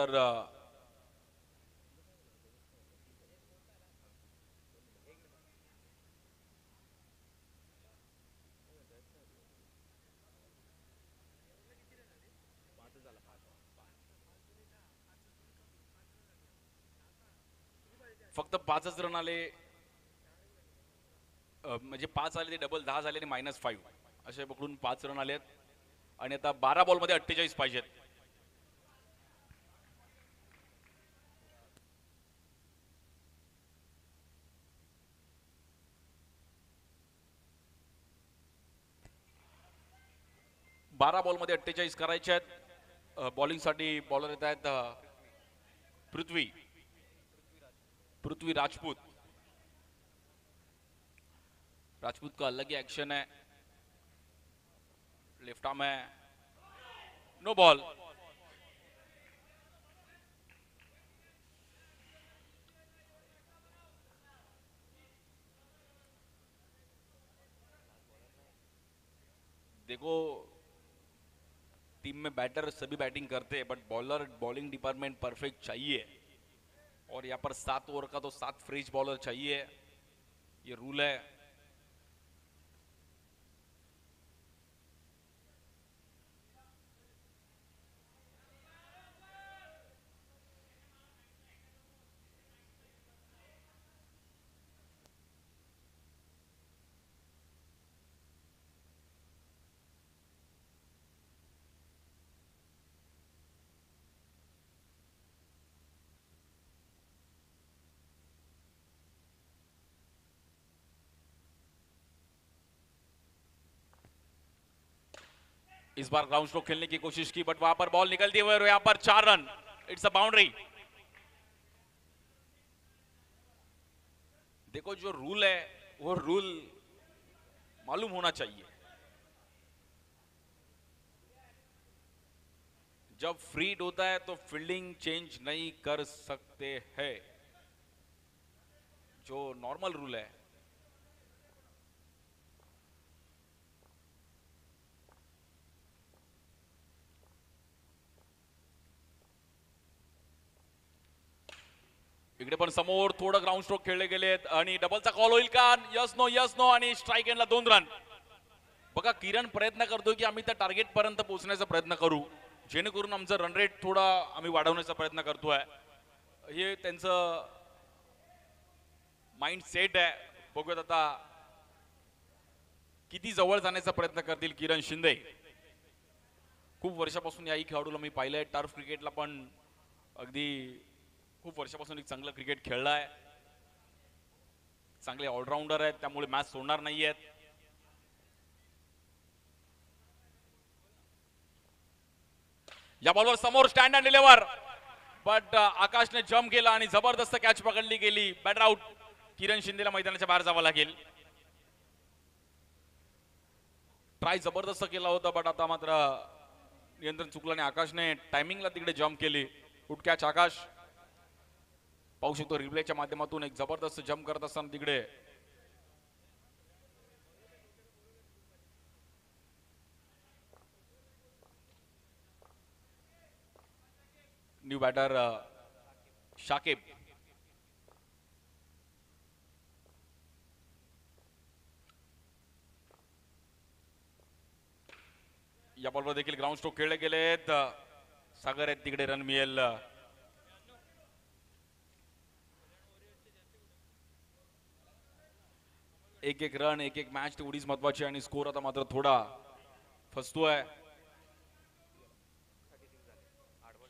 फक्त 5च रन आले. म्हणजे 5 आले ते डबल 10 झाले आणि -5 असे पकडून 5 रन आलेत. आणि आता 12 बॉलमध्ये 48 पाहिजेत. बारा बॉलमध्ये 48 करायचे आहेत. बॉलिंगसाठी बॉलर येत आहेत पृथ्वी पृथ्वी राजपूत. राजपूत का अलग ही एक्शन है. लेफ्ट आर्म है. No ball. देखो टीम में बैटर सभी बैटिंग करते हैं but bowler bowling department perfect चाहिए. और यहाँ पर 7 ओवर का तो 7 फ्रेश बॉलर चाहिए. ये रूल है. इस बार ग्राउंड स्ट्रोक खेलने की कोशिश की बट वहां पर बॉल निकलती हुई और यहां पर 4 रन. It's a boundary. देखो जो रूल है वो रूल मालूम होना चाहिए. जब फ्रीड होता है तो फील्डिंग चेंज नहीं कर सकते हैं. जो नॉर्मल रूल है. इकडे पण समोर थोडं ग्राउंड स्ट्रोक खेळले गेलेत आणि डबलचा कॉल होईल का. यस नो आणि स्ट्राइक एंडला 2 रन. बघा किरण प्रयत्न करतोय की आम्ही त्या टार्गेट पर्यंत पोहोचण्याचा प्रयत्न करू जेणेकरून आमचं रन रेट थोडा आम्ही वाढवण्याचा प्रयत्न करतोय. हे त्यांचं माइंड सेट आहे. बघूयात आता किती जवळ जाण्याचा प्रयत्न करतील किरण शिंदे. खूप वर्षापासून याही खेळाडूला मी पाहिलंय. टर्फ क्रिकेटला पण अगदी खूप वर्षापासून एक चांगलं क्रिकेट खेळलाय. चांगले ऑलराऊंडर आहेत त्यामुळे मॅच सोडणार नाहीयेत. या बॉलवर समोर स्टँड अँड डिलिव्हर बट आकाशने जम्प केला आणि जबरदस्त कॅच पकडली गेली. Batter out. किरण शिंदेला मैदानाच्या बाहेर जावं लागेल. ट्राय जबरदस्त केला होता बट आता मात्र नियंत्रण चुकलं आणि आकाशने टायमिंगला तिकडे जम्प केली. गुड कॅच आकाश. पाहू शकतो रिप्लेच्या माध्यमातून एक जबरदस्त जम्प करत असताना तिकडे न्यू बॅटर शाकिब. या बॉलवर देखील ग्राउंड स्ट्रोक खेळले गेलेत. सागर आहेत तिकडे रन मिळेल. एक एक रन एक एक मॅच तेवढीच महत्वाची आणि स्कोर आता मात्र थोडा फसतोय.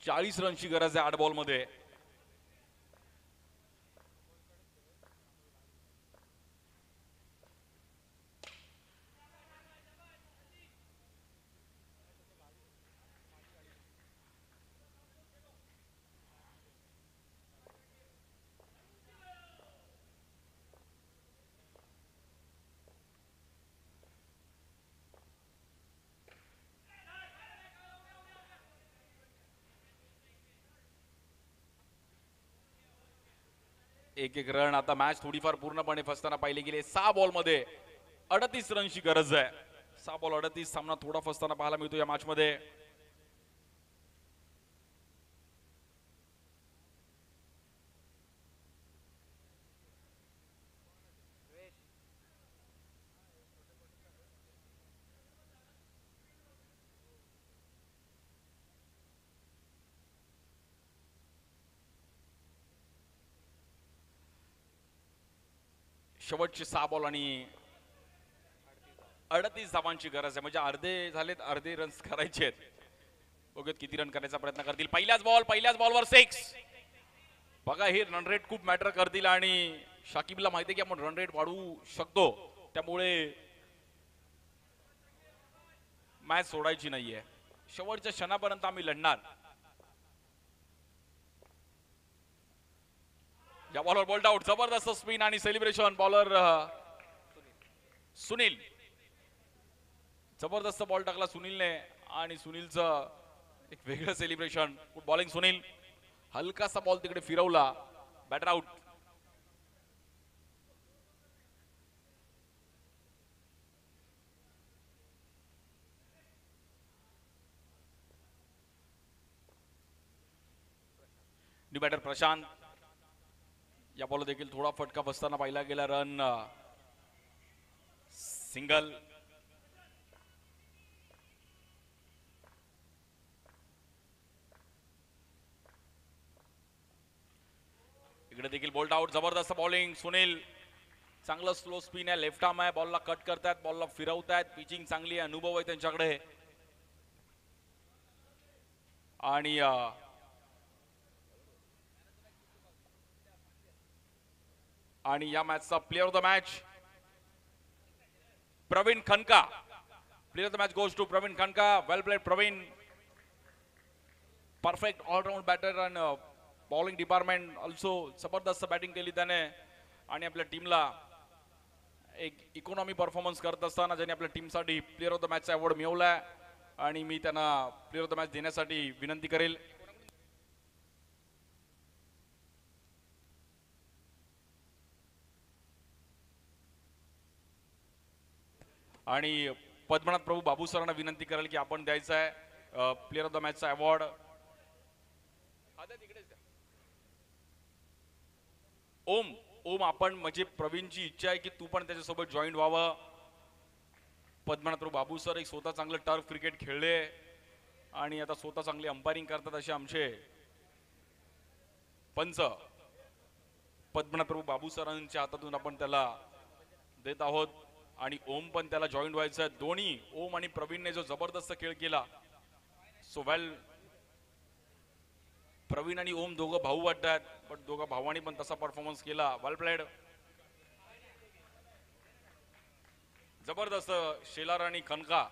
40 रनची गरज आहे 8 बॉल मध्ये. एक एक रन. आता मॅच थोडीफार पूर्णपणे फसताना पाहिली गेली. 6 बॉल मध्ये 38 रनची गरज आहे. 6 बॉल 38. सामना थोडा फसताना पाहायला मिळतो या मॅच मध्ये. शेवटचे 6 बॉल आणि 38 धावांची गरज आहे, म्हणजे अर्धे झालेत, अर्धे रन्स करायचे आहेत. बघूयात किती रन करण्याचा प्रयत्न करतील. पहिल्याच बॉलवर 6. बघा हे रन रेट खूप मॅटर करतील आणि शाकिबला माहिती आहे की आपण रन रेट वाढवू शकतो, त्यामुळे मॅच सोडायची नाहीये. शेवटच्या क्षणापर्यंत आम्ही लढणार. या बॉलवर बोल्ड आउट, जबरदस्त स्पिन आणि सेलिब्रेशन. बॉलर सुनील, जबरदस्त बॉल टाकला सुनीलने आणि सुनीलचं एक वेगळं सेलिब्रेशन. Good bowling Sunil. हलकासा बॉल तिकडे फिरवला, batter out. New batter Prashant. या बॉल देखील थोडा फटका बसताना पाहिला गेला. Run single. इकडे देखील बोल्ट आउट. जबरदस्त बॉलिंग सुनील. चांगलं स्लो स्पिन आहे, लेफ्ट आर्म आहे. बॉलला कट करतायत, बॉलला फिरवतायत. पिचिंग चांगली आहे, अनुभव आहे त्यांच्याकडे. आणि या मॅचचा player of the match Praveen Khanka. Player of the match goes to Praveen Khanka. Well played Praveen. Perfect allround batter and bowling department also. जबरदस्त बॅटिंग केली त्याने आणि आपल्या टीमला एक इकॉनॉमी परफॉर्मन्स करत असताना ज्यांनी आपल्या टीमसाठी प्लेअर ऑफ द मॅचचा अवॉर्ड मिळवलाय आणि मी त्यांना प्लेअर ऑफ द मॅच देण्यासाठी विनंती करेल. आणि पद्मनाथ प्रभू बाबू सरांना विनंती करेल की आपण द्यायचा आहे प्लेअर ऑफ द मॅचचा अवॉर्ड. ओम आपण म्हणजे प्रवीणची इच्छा आहे की तू पण त्याच्यासोबत जॉईन व्हावं. पद्मनाथ प्रभू बाबू सर एक स्वतः चांगलं टर्फ क्रिकेट खेळले आणि आता स्वतः चांगली अंपायरिंग करतात असे आमचे पंच पद्मनाथ प्रभू बाबू सरांच्या हातातून आपण त्याला देत आहोत. आणि ओम पण त्याला जॉईन व्हायचं आहे. दोन्ही ओम आणि प्रवीणने जो जबरदस्त खेळ केला, सो वेल. प्रवीण आणि ओम दोघं भाऊ वाटतात, पण दोघं भावांनी पण तसा परफॉर्मन्स केला. वेल प्लेड. जबरदस्त शेलार आणि खनका